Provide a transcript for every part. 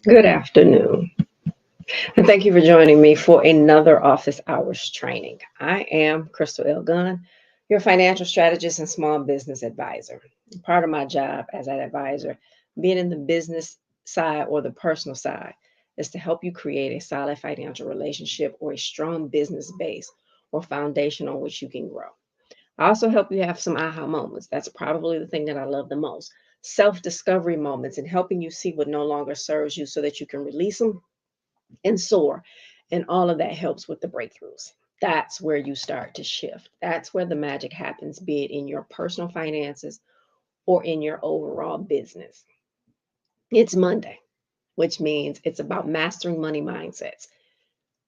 Good afternoon, and thank you for joining me for another office hours training. I am Crystal L. Gunn, your financial strategist and small business advisor. Part of my job as an advisor, being in the business side or the personal side, is to help you create a solid financial relationship or a strong business base or foundation on which you can grow. I also help you have some aha moments. That's probably the thing that I love the most. Self-discovery moments and helping you see what no longer serves you so that you can release them and soar. And all of that helps with the breakthroughs. That's where you start to shift. That's where the magic happens, be it in your personal finances or in your overall business. It's Monday, which means it's about mastering money mindsets,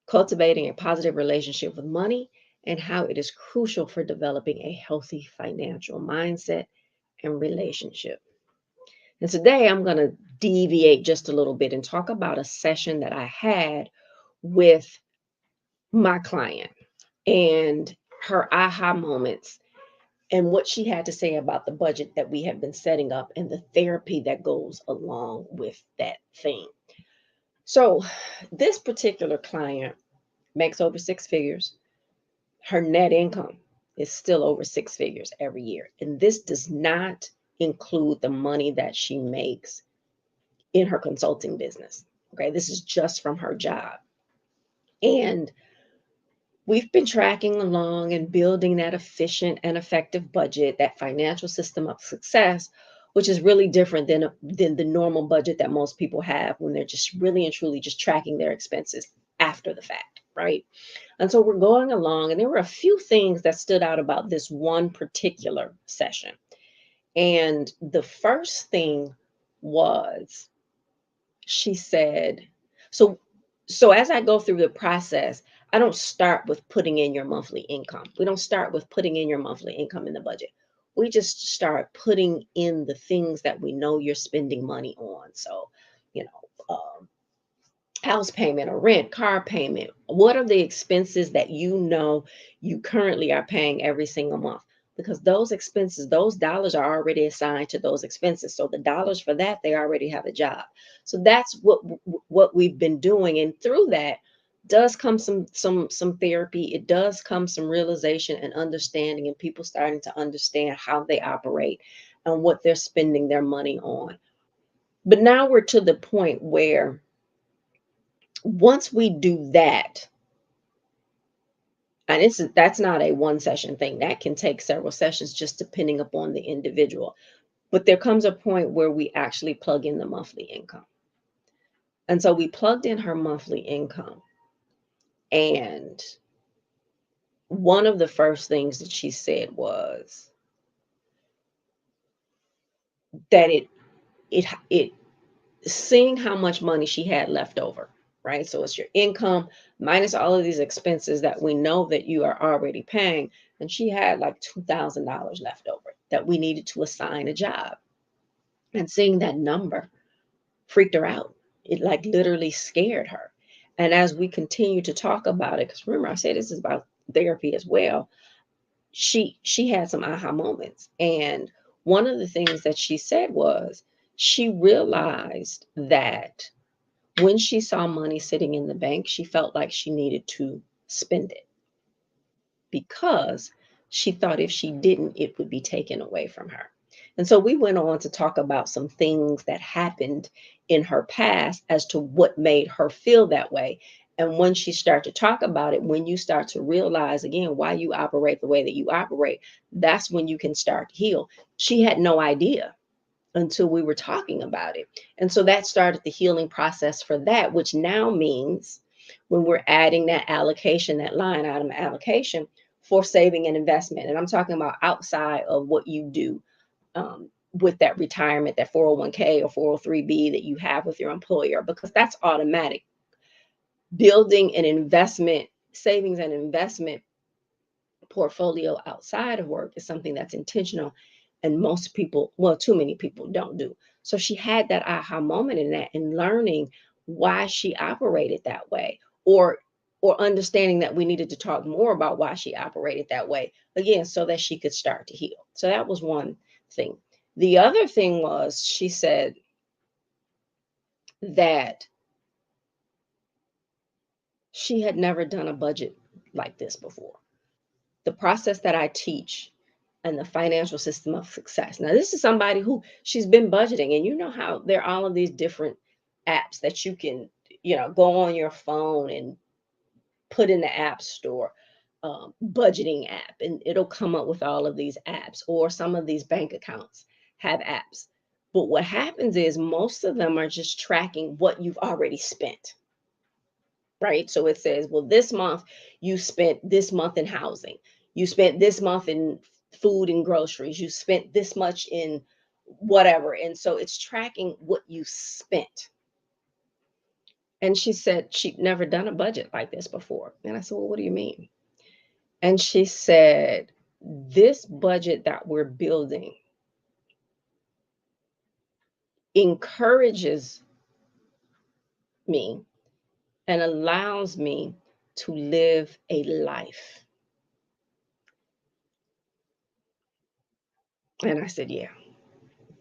cultivating a positive relationship with money, and how it is crucial for developing a healthy financial mindset and relationship. And today I'm going to deviate just a little bit and talk about a session that I had with my client and her aha moments and what she had to say about the budget that we have been setting up and the therapy that goes along with that thing. So, this particular client makes over six figures. Her net income is still over six figures every year. And this does not include the money that she makes in her consulting business. Okay, this is just from her job. And we've been tracking along and building that efficient and effective budget, that financial system of success, which is really different than the normal budget that most people have when they're just really and truly just tracking their expenses after the fact, right? And so we're going along, and there were a few things that stood out about this one particular session. And the first thing was she said, so so as I go through the process, I don't start with putting in your monthly income. We don't start with putting in your monthly income in the budget. We just start putting in the things that we know you're spending money on. So, you know, house payment or rent, car payment. What are the expenses that you know you currently are paying every single month? Because those expenses, those dollars are already assigned to those expenses. So the dollars for that, they already have a job. So that's what we've been doing. And through that does come some therapy. It does come some realization and understanding, and people starting to understand how they operate and what they're spending their money on. But now we're to the point where once we do that, and that's not a one session thing. That can take several sessions just depending upon the individual. But there comes a point where we actually plug in the monthly income. And so we plugged in her monthly income. And one of the first things that she said was that it seeing how much money she had left over, right? So it's your income minus all of these expenses that we know that you are already paying. And she had like $2,000 left over that we needed to assign a job. And seeing that number freaked her out. It like literally scared her. And as we continue to talk about it, because remember I said this is about therapy as well, she had some aha moments. And one of the things that she said was she realized that when she saw money sitting in the bank, she felt like she needed to spend it because she thought if she didn't, it would be taken away from her. And so we went on to talk about some things that happened in her past as to what made her feel that way. And when she started to talk about it, when you start to realize again why you operate the way that you operate, that's when you can start to heal. She had no idea until we were talking about it. And so that started the healing process for that, which now means when we're adding that allocation, that line item allocation for saving and investment. And I'm talking about outside of what you do with that retirement, that 401k or 403b that you have with your employer, because that's automatic. Building an investment, savings and investment portfolio outside of work is something that's intentional, and most people, well, too many people don't do. So she had that aha moment in that, and learning why she operated that way, or understanding that we needed to talk more about why she operated that way, again, so that she could start to heal. So that was one thing. The other thing was, she said that she had never done a budget like this before. The process that I teach and the financial system of success. Now, this is somebody who, she's been budgeting, and you know how there are all of these different apps that you can, go on your phone and put in the app store, budgeting app, and it'll come up with all of these apps, or some of these bank accounts have apps. But what happens is most of them are just tracking what you've already spent, right? So it says, well, this month you spent this month in housing, you spent this month in food and groceries, you spent this much in whatever. And so it's tracking what you spent. And she said she'd never done a budget like this before. And I said, well, what do you mean? And she said, this budget that we're building encourages me and allows me to live a life. And I said, yeah,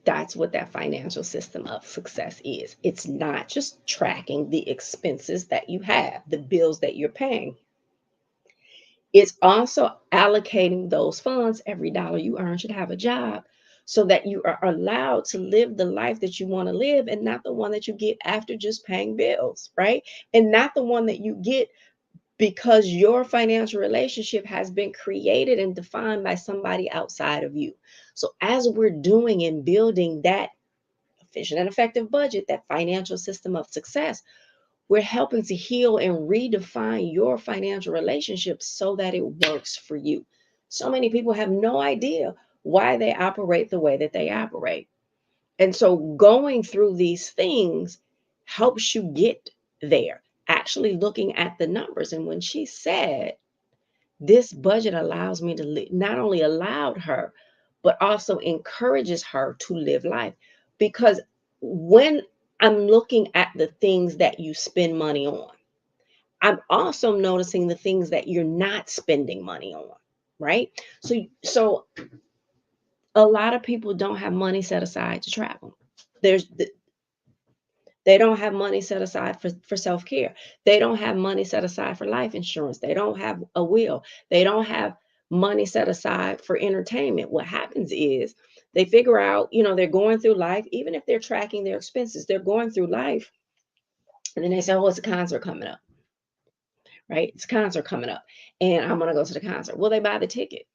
that's what that financial system of success is. It's not just tracking the expenses that you have, the bills that you're paying. It's also allocating those funds. Every dollar you earn should have a job, so that you are allowed to live the life that you want to live, and not the one that you get after just paying bills, right? And not the one that you get because your financial relationship has been created and defined by somebody outside of you. So as we're doing and building that efficient and effective budget, that financial system of success, we're helping to heal and redefine your financial relationship so that it works for you. So many people have no idea why they operate the way that they operate. And so going through these things helps you get there, actually looking at the numbers. And when she said, this budget allows me to live, not only allowed her, but also encourages her to live life. Because when I'm looking at the things that you spend money on, I'm also noticing the things that you're not spending money on, right? So a lot of people don't have money set aside to travel. There's They don't have money set aside for self-care. They don't have money set aside for life insurance. They don't have a will. They don't have money set aside for entertainment. What happens is they figure out, they're going through life, even if they're tracking their expenses, they're going through life. And then they say, oh, it's a concert coming up, right? It's a concert coming up, and I'm going to go to the concert. Well, they buy the ticket.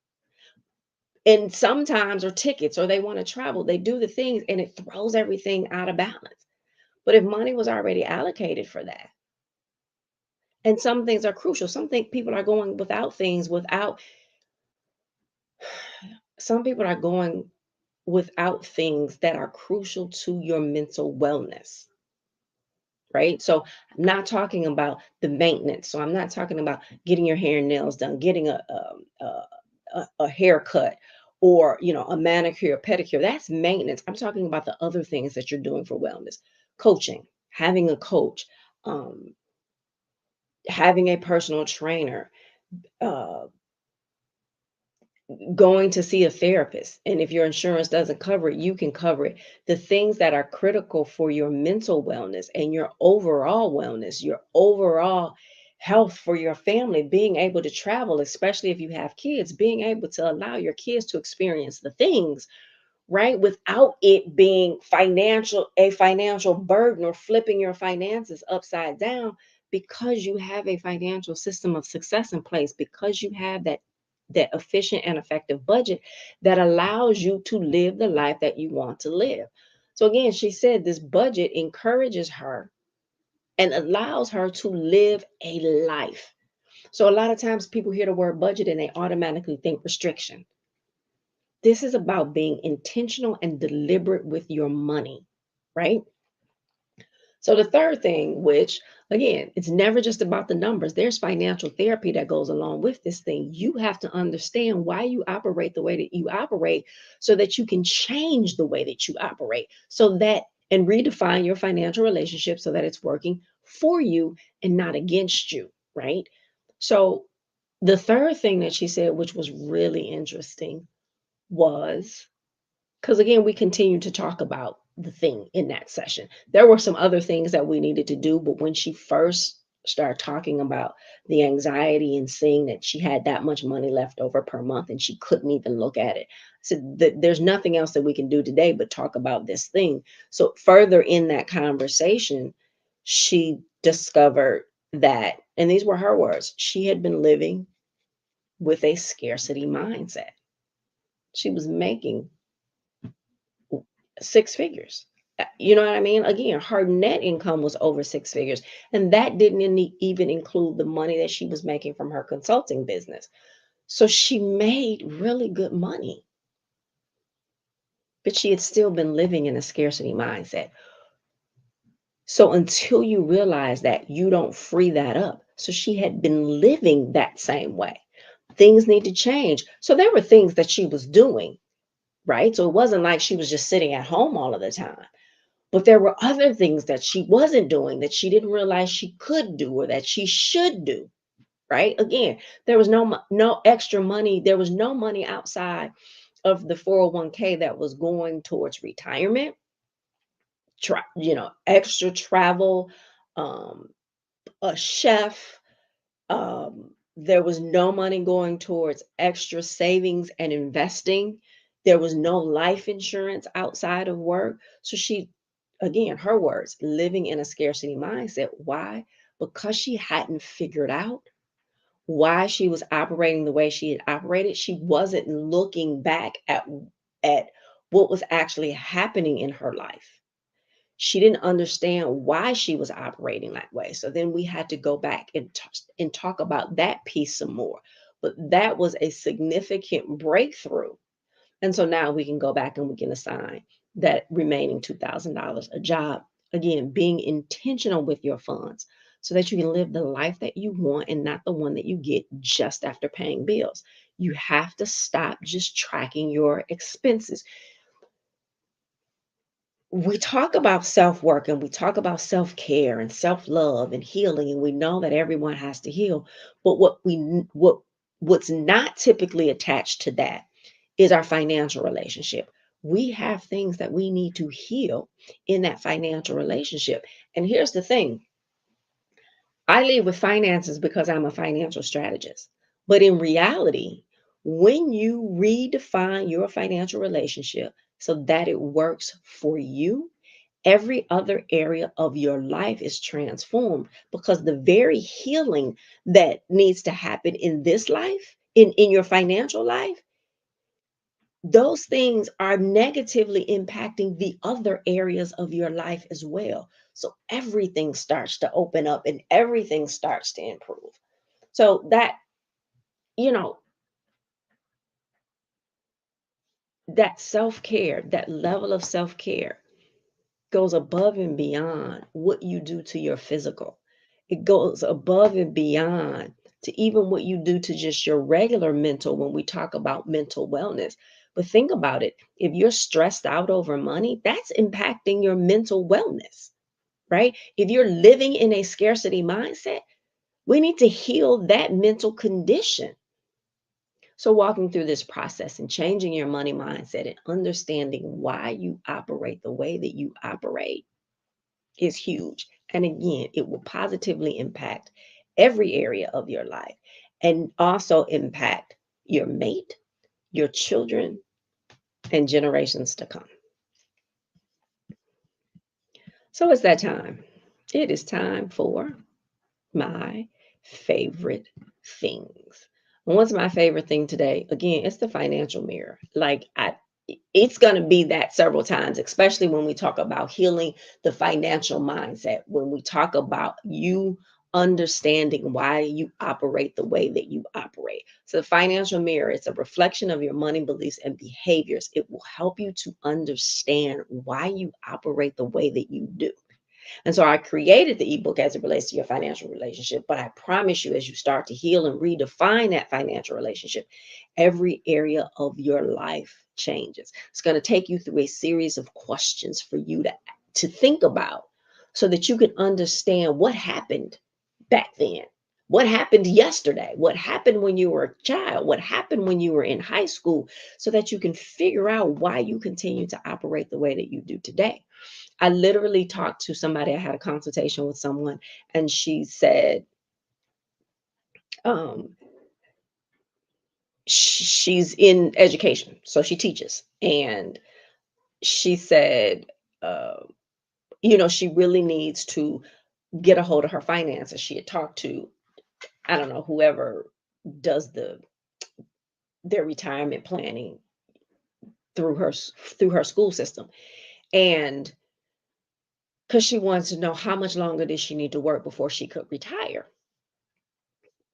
And sometimes, or tickets, or they want to travel, they do the things, and it throws everything out of balance. But if money was already allocated for that, and some things are crucial. People are going without things without, some people are going without things that are crucial to your mental wellness, right? So I'm not talking about the maintenance. So I'm not talking about getting your hair and nails done, getting a haircut, or, a manicure, pedicure. That's maintenance. I'm talking about the other things that you're doing for wellness. Coaching, having a coach, um, having a personal trainer, uh, going to see a therapist. And if your insurance doesn't cover it, you can cover it. The things that are critical for your mental wellness and your overall wellness, your overall health for your family, being able to travel, especially if you have kids, being able to allow your kids to experience the things, right? Without it being a financial burden, or flipping your finances upside down, because you have a financial system of success in place, because you have that efficient and effective budget that allows you to live the life that you want to live. So again, she said this budget encourages her and allows her to live a life. So a lot of times people hear the word budget and they automatically think restriction. This is about being intentional and deliberate with your money, right? So the third thing, which again, it's never just about the numbers. There's financial therapy that goes along with this thing. You have to understand why you operate the way that you operate so that you can change the way that you operate. So that and redefine your financial relationship so that it's working for you and not against you, right? So the third thing that she said, which was really interesting, was because again, we continued to talk about the thing in that session. There were some other things that we needed to do, but when she first started talking about the anxiety and seeing that she had that much money left over per month and she couldn't even look at it, I said that there's nothing else that we can do today but talk about this thing. So further in that conversation, she discovered that, and these were her words, she had been living with a scarcity mindset. She was making six figures. You know what I mean? Again, her net income was over six figures. And that didn't even include the money that she was making from her consulting business. So she made really good money, but she had still been living in a scarcity mindset. So until you realize that, you don't free that up. So she had been living that same way. Things need to change. So there were things that she was doing, right? So it wasn't like she was just sitting at home all of the time. But there were other things that she wasn't doing that she didn't realize she could do or that she should do, right? Again, there was no extra money. There was no money outside of the 401k that was going towards retirement, extra travel, um, a chef. There was no money going towards extra savings and investing. There was no life insurance outside of work. So she, again, her words, living in a scarcity mindset. Why? Because she hadn't figured out why she was operating the way she had operated. She wasn't looking back at what was actually happening in her life. She didn't understand why she was operating that way. So then we had to go back and talk about that piece some more. But that was a significant breakthrough. And so now we can go back and we can assign that remaining $2,000 a job. Again, being intentional with your funds so that you can live the life that you want and not the one that you get just after paying bills. You have to stop just tracking your expenses. We talk about self-work and we talk about self-care and self-love and healing, and we know that everyone has to heal, but what's not typically attached to that is our financial relationship. We have things that we need to heal in that financial relationship. And here's the thing, I lead with finances because I'm a financial strategist. But in reality, when you redefine your financial relationship so that it works for you, every other area of your life is transformed because the very healing that needs to happen in this life, in your financial life, those things are negatively impacting the other areas of your life as well. So everything starts to open up and everything starts to improve. So that, you know, that self-care, that level of self-care goes above and beyond what you do to your physical. It goes above and beyond to even what you do to just your regular mental when we talk about mental wellness. But think about it. If you're stressed out over money, that's impacting your mental wellness, right? If you're living in a scarcity mindset, we need to heal that mental condition. So, walking through this process and changing your money mindset and understanding why you operate the way that you operate is huge. And again, it will positively impact every area of your life and also impact your mate, your children, and generations to come. So it's that time. It is time for my favorite things. And what's my favorite thing today? Again, it's the financial mirror. Like it's going to be that several times, especially when we talk about healing the financial mindset, when we talk about you understanding why you operate the way that you operate. So the financial mirror, it's a reflection of your money beliefs and behaviors. It will help you to understand why you operate the way that you do. And so I created the ebook as it relates to your financial relationship. But I promise you, as you start to heal and redefine that financial relationship, every area of your life changes. It's going to take you through a series of questions for you to think about so that you can understand what happened back then. What happened yesterday? What happened when you were a child? What happened when you were in high school? So that you can figure out why you continue to operate the way that you do today. I literally talked to somebody. I had a consultation with someone, and she said, um, she's in education, so she teaches, and she said, uh, she really needs to get a hold of her finances. She had talked to, I don't know, whoever does their retirement planning through her school system, and because she wants to know how much longer does she need to work before she could retire.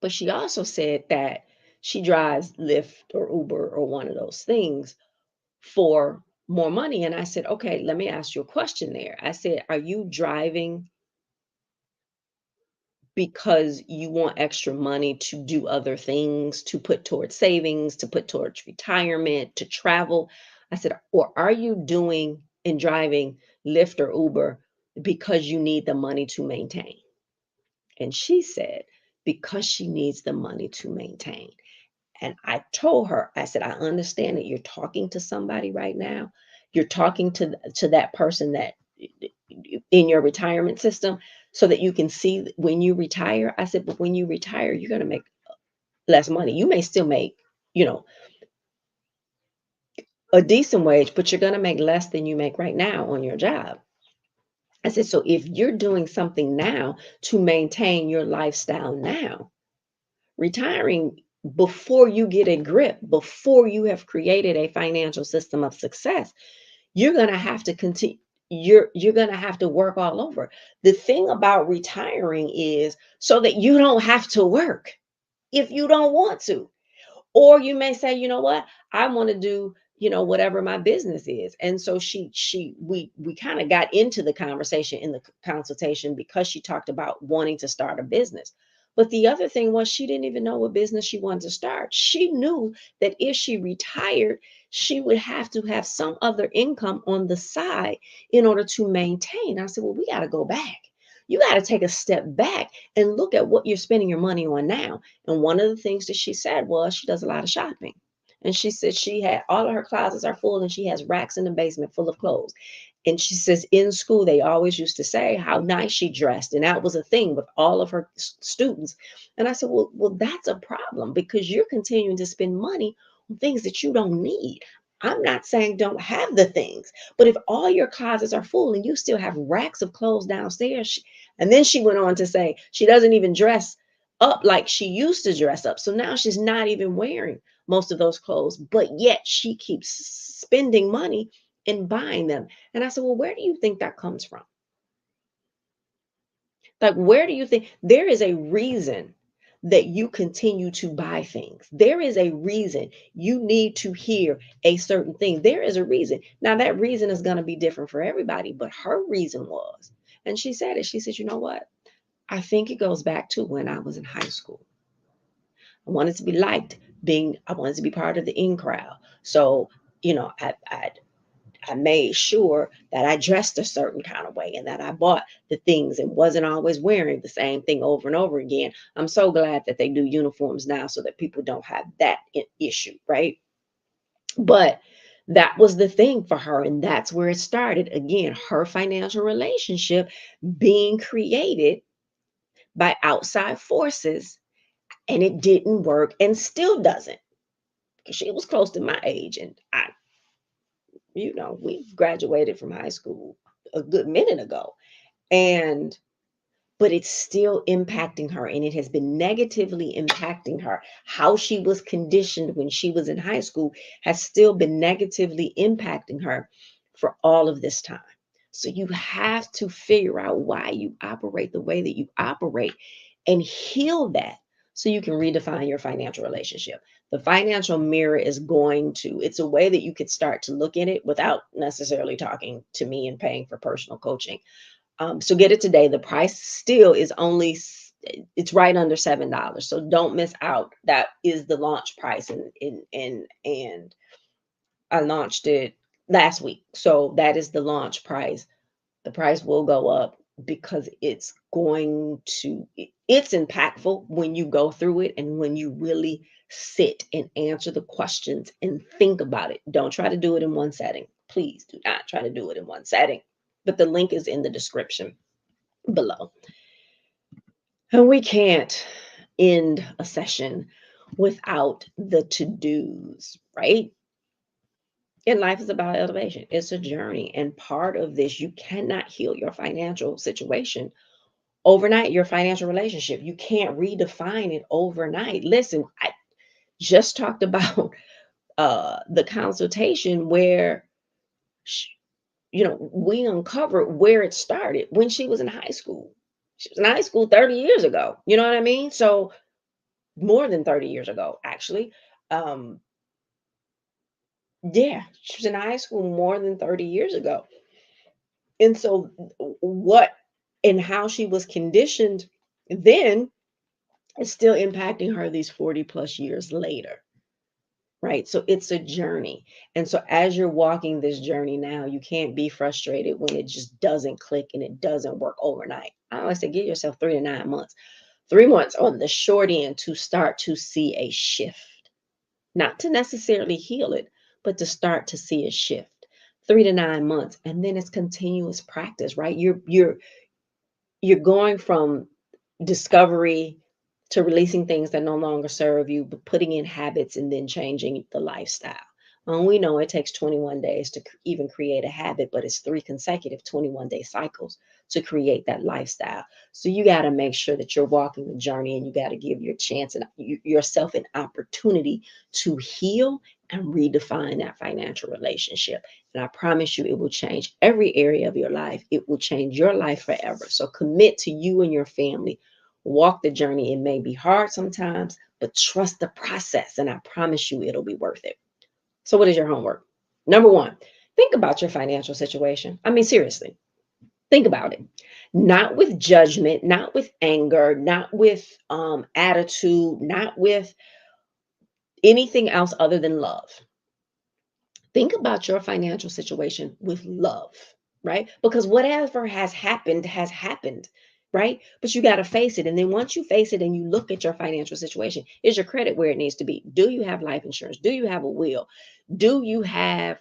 But she also said that she drives Lyft or Uber or one of those things for more money. And I said, okay, let me ask you a question there. I said, are you driving because you want extra money to do other things, to put towards savings, to put towards retirement, to travel? I said, or are you doing and driving Lyft or Uber because you need the money to maintain? And she said, because she needs the money to maintain. And I told her, I said, I understand that you're talking to somebody right now. You're talking to that person that in your retirement system so that you can see when you retire. I said, but when you retire, you're going to make less money. You may still make, you know, a decent wage, but you're going to make less than you make right now on your job. I said, so if you're doing something now to maintain your lifestyle now, retiring before you get a grip, before you have created a financial system of success, you're going to have to continue. You're going to have to work all over. The thing about retiring is so that you don't have to work if you don't want to. Or you may say, you know what, I want to do, whatever my business is. And so we kind of got into the conversation in the consultation because she talked about wanting to start a business. But the other thing was she didn't even know what business she wanted to start. She knew that if she retired, she would have to have some other income on the side in order to maintain. I said, well, we got to go back. You got to take a step back and look at what you're spending your money on now. And one of the things that she said was she does a lot of shopping. And she said she had all of her closets are full and she has racks in the basement full of clothes. And she says in school, they always used to say how nice she dressed. And that was a thing with all of her students. And I said, well, that's a problem because you're continuing to spend money on things that you don't need. I'm not saying don't have the things, but if all your closets are full and you still have racks of clothes downstairs, and then she went on to say she doesn't even dress up like she used to dress up. So now she's not even wearing most of those clothes, but yet she keeps spending money and buying them. And I said, well, where do you think that comes from? Like, where do you think there is a reason that you continue to buy things? There is a reason you need to hear a certain thing. There is a reason. Now, that reason is going to be different for everybody, but her reason was, and she said it, she said, you know what? I think it goes back to when I was in high school. I wanted to be liked, I wanted to be part of the in crowd. So, I made sure that I dressed a certain kind of way and that I bought the things and wasn't always wearing the same thing over and over again. I'm so glad that they do uniforms now so that people don't have that issue, right? But that was the thing for her. And that's where it started. Again, her financial relationship being created by outside forces, and it didn't work and still doesn't. Because she was close to my age, and we graduated from high school a good minute ago. And but it's still impacting her, and it has been negatively impacting her. How she was conditioned when she was in high school has still been negatively impacting her for all of this time. So you have to figure out why you operate the way that you operate and heal that so you can redefine your financial relationship. The financial mirror is it's a way that you could start to look in it without necessarily talking to me and paying for personal coaching. So get it today. The price still is it's right under $7. So don't miss out. That is the launch price, and I launched it last week. So that is the launch price. The price will go up because it's impactful when you go through it and when you really sit and answer the questions and think about it. Don't try to do it in one setting. Please do not try to do it in one setting. But the link is in the description below. And we can't end a session without the to-dos, right? And life is about elevation. It's a journey. And part of this, you cannot heal your financial situation overnight, your financial relationship. You can't redefine it overnight. Listen, I just talked about the consultation where, we uncovered where it started when she was in high school. She was in high school 30 years ago. You know what I mean? So more than 30 years ago, actually. Um, yeah, she was in high school more than 30 years ago. And so what and how she was conditioned then is still impacting her these 40 plus years later. Right. So it's a journey. And so as you're walking this journey now, you can't be frustrated when it just doesn't click and it doesn't work overnight. I always say give yourself 3 to 9 months, 3 months on the short end to start to see a shift, not to necessarily heal it, but to start to see a shift. 3 to 9 months. And then it's continuous practice, right? You're going from discovery to releasing things that no longer serve you, but putting in habits and then changing the lifestyle. We know it takes 21 days to even create a habit, but it's 3 consecutive 21-day cycles to create that lifestyle. So you got to make sure that you're walking the journey, and you got to give yourself an opportunity to heal and redefine that financial relationship. And I promise you, it will change every area of your life. It will change your life forever. So commit to you and your family. Walk the journey. It may be hard sometimes, but trust the process. And I promise you, it'll be worth it. So what is your homework? Number one, think about your financial situation. I mean, seriously, think about it. Not with judgment, not with anger, not with attitude, not with anything else other than love. Think about your financial situation with love, right? Because whatever has happened, right? But you got to face it. And then once you face it and you look at your financial situation, is your credit where it needs to be? Do you have life insurance? Do you have a will? Do you have,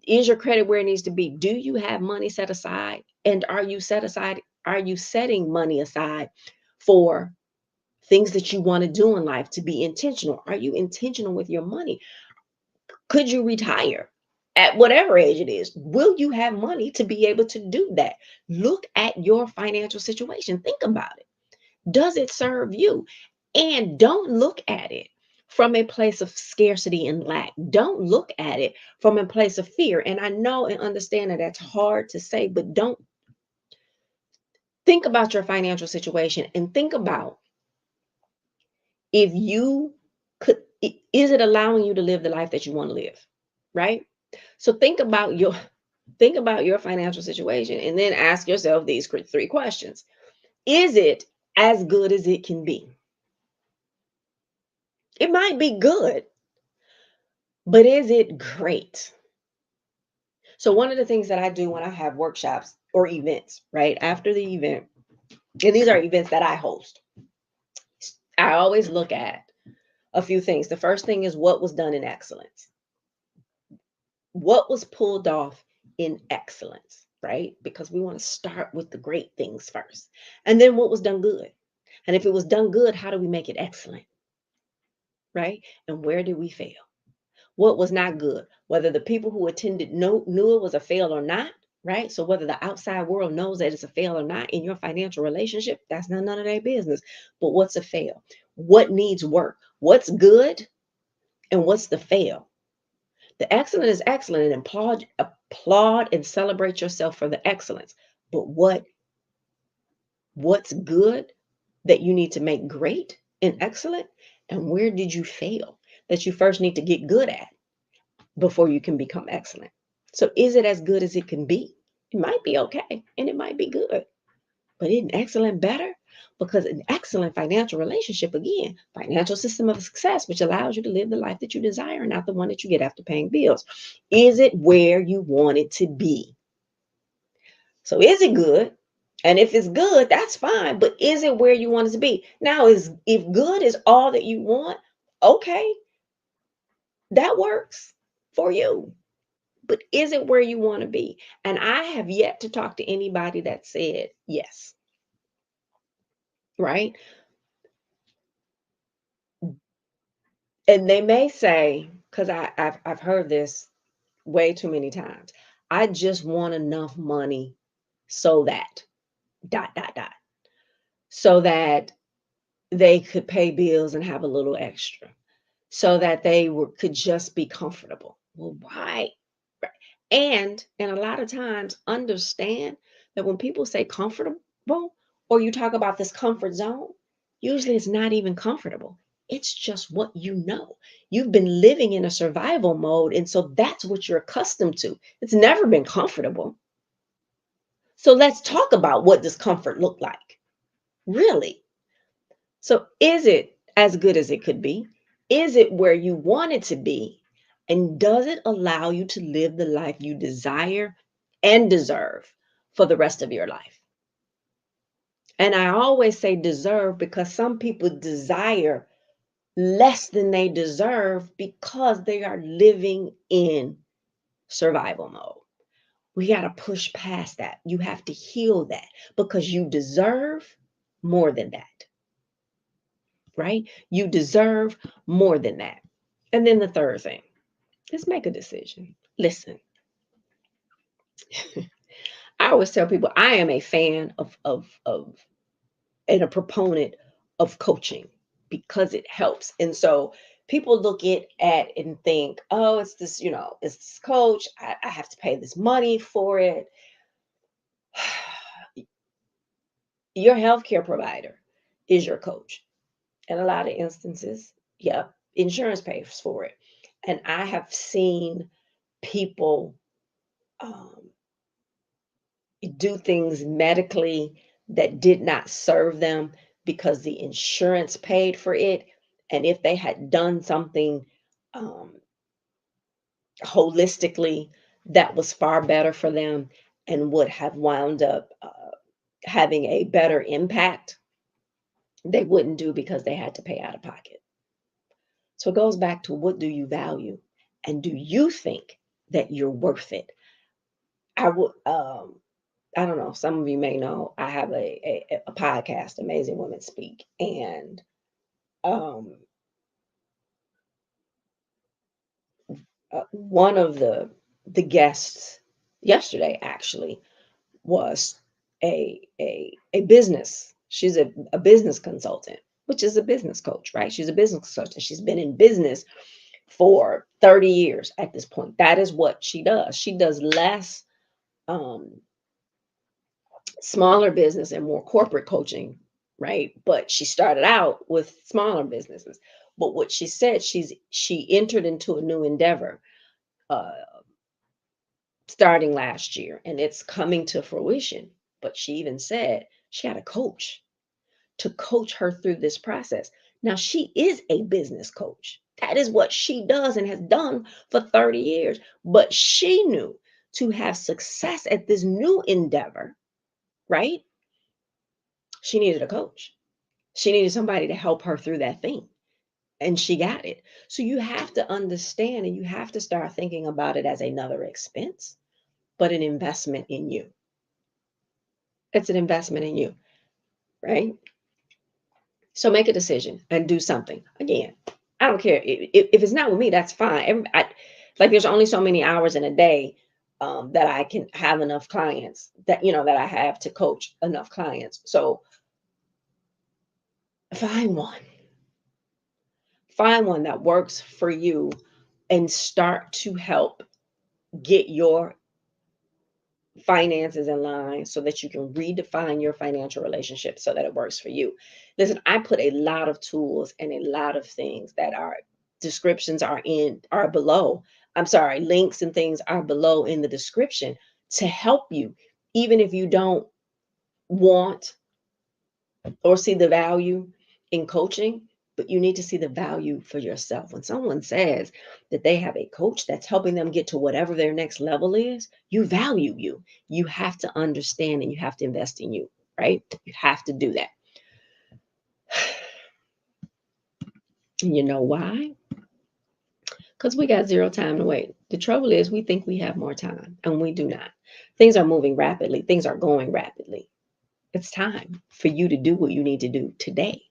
is your credit where it needs to be? Do you have money set aside? And are you setting money aside for things that you want to do in life, to be intentional? Are you intentional with your money? Could you retire at whatever age it is? Will you have money to be able to do that? Look at your financial situation. Think about it. Does it serve you? And don't look at it from a place of scarcity and lack. Don't look at it from a place of fear. And I know and understand that that's hard to say, but don't think about your financial situation and think about if you could, is it allowing you to live the life that you want to live? Right? So think about your financial situation and then ask yourself these 3 questions. Is it as good as it can be? It might be good, but is it great? So one of the things that I do when I have workshops or events, right after the event, and these are events that I host, I always look at a few things. The first thing is what was done in excellence. What was pulled off in excellence, right? Because we want to start with the great things first. And then what was done good. And if it was done good, how do we make it excellent? Right? And where did we fail? What was not good? Whether the people who attended knew it was a fail or not, right? So whether the outside world knows that it's a fail or not in your financial relationship, that's none of their business. But what's a fail? What needs work? What's good? And what's the fail? The excellent is excellent, and applaud and celebrate yourself for the excellence. But what's good that you need to make great and excellent? And where did you fail that you first need to get good at before you can become excellent? So is it as good as it can be? It might be okay and it might be good, but isn't excellent better? Because an excellent financial relationship, again, financial system of success, which allows you to live the life that you desire, not the one that you get after paying bills. Is it where you want it to be? So is it good? And if it's good, that's fine. But is it where you want it to be? Now, if good is all that you want, okay, that works for you. But is it where you want to be? And I have yet to talk to anybody that said yes, right? And they may say, because I've heard this way too many times, I just want enough money so that dot dot dot, so that they could pay bills and have a little extra, so that could just be comfortable. Well, why? Right. And a lot of times understand that when people say comfortable, or you talk about this comfort zone, usually it's not even comfortable. It's just what you know. You've been living in a survival mode, and so that's what you're accustomed to. It's never been comfortable. So let's talk about what does comfort look like? Really? So is it as good as it could be? Is it where you want it to be? And does it allow you to live the life you desire and deserve for the rest of your life? And I always say deserve because some people desire less than they deserve because they are living in survival mode. We got to push past that. You have to heal that because you deserve more than that, right? You deserve more than that. And then the third thing is make a decision. Listen, I always tell people I am a fan of and a proponent of coaching because it helps. And so people look at and think, oh, it's this, it's this coach. I have to pay this money for it. Your healthcare provider is your coach. In a lot of instances, yep, insurance pays for it. And I have seen people um, do things medically that did not serve them because the insurance paid for it. And if they had done something um, holistically, that was far better for them and would have wound up having a better impact, they wouldn't do because they had to pay out of pocket. So it goes back to what do you value? And do you think that you're worth it? I would I don't know, some of you may know I have a podcast, Amazing Women Speak. And um one of the guests yesterday actually was a business. She's a business consultant, which is a business coach, right? She's a business consultant. She's been in business for 30 years at this point. That is what she does. She does less um, smaller business and more corporate coaching, right? But she started out with smaller businesses. But what she said, she entered into a new endeavor uh, starting last year, and it's coming to fruition. But she even said she had a coach to coach her through this process. Now, she is a business coach. That is what she does and has done for 30 years. But she knew to have success at this new endeavor, right? She needed a coach. She needed somebody to help her through that thing. And she got it. So you have to understand and you have to start thinking about it as another expense, but an investment in you. It's an investment in you, right? So make a decision and do something. Again, I don't care if it's not with me. That's fine. Like there's only so many hours in a day. that I can have enough clients that I have to coach enough clients. So find one that works for you and start to help get your finances in line so that you can redefine your financial relationship so that it works for you. Listen, I put a lot of tools and a lot of things that are descriptions are below. I'm sorry, links and things are below in the description to help you, even if you don't want or see the value in coaching, but you need to see the value for yourself. When someone says that they have a coach that's helping them get to whatever their next level is, you value you. You have to understand and you have to invest in you, right? You have to do that. And you know why? Because we got zero time to wait. The trouble is we think we have more time and we do not. Things are moving rapidly. Things are going rapidly. It's time for you to do what you need to do today.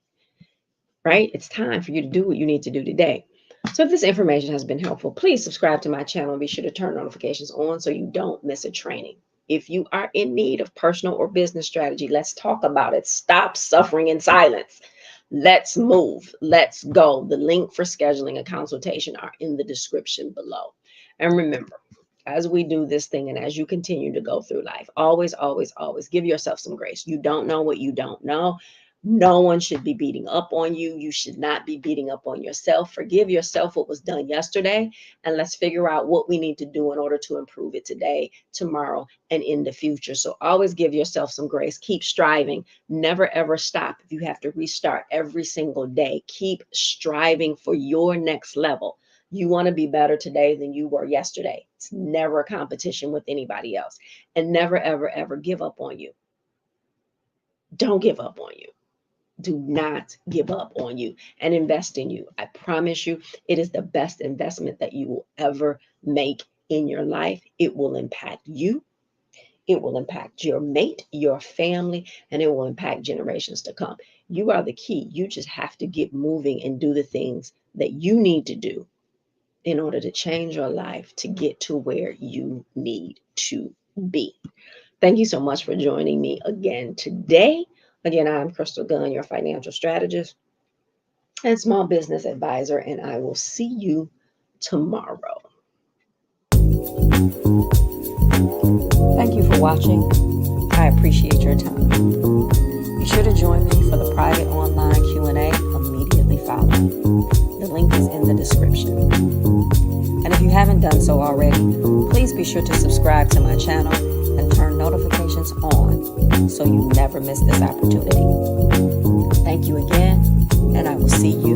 Right? It's time for you to do what you need to do today. So if this information has been helpful, please subscribe to my channel and be sure to turn notifications on so you don't miss a training. If you are in need of personal or business strategy, let's talk about it. Stop suffering in silence. Let's move. Let's go. The link for scheduling a consultation are in the description below. And remember, as we do this thing and as you continue to go through life, always, always, always give yourself some grace. You don't know what you don't know. No one should be beating up on you. You should not be beating up on yourself. Forgive yourself what was done yesterday, and let's figure out what we need to do in order to improve it today, tomorrow, and in the future. So always give yourself some grace. Keep striving. Never, ever stop. If you have to restart every single day, keep striving for your next level. You want to be better today than you were yesterday. It's never a competition with anybody else. And never, ever, ever give up on you. Don't give up on you. Do not give up on you and invest in you. I promise you, it is the best investment that you will ever make in your life. It will impact you. It will impact your mate, your family, and it will impact generations to come. You are the key. You just have to get moving and do the things that you need to do in order to change your life to get to where you need to be. Thank you so much for joining me again today. Again, I'm Crystal Gunn, your financial strategist and small business advisor, and I will see you tomorrow. Thank you for watching. I appreciate your time. Be sure to join me for the private online Q&A immediately following. The link is in the description. And if you haven't done so already, please be sure to subscribe to my channel and turn notifications on so you never miss this opportunity. Thank you again, and I will see you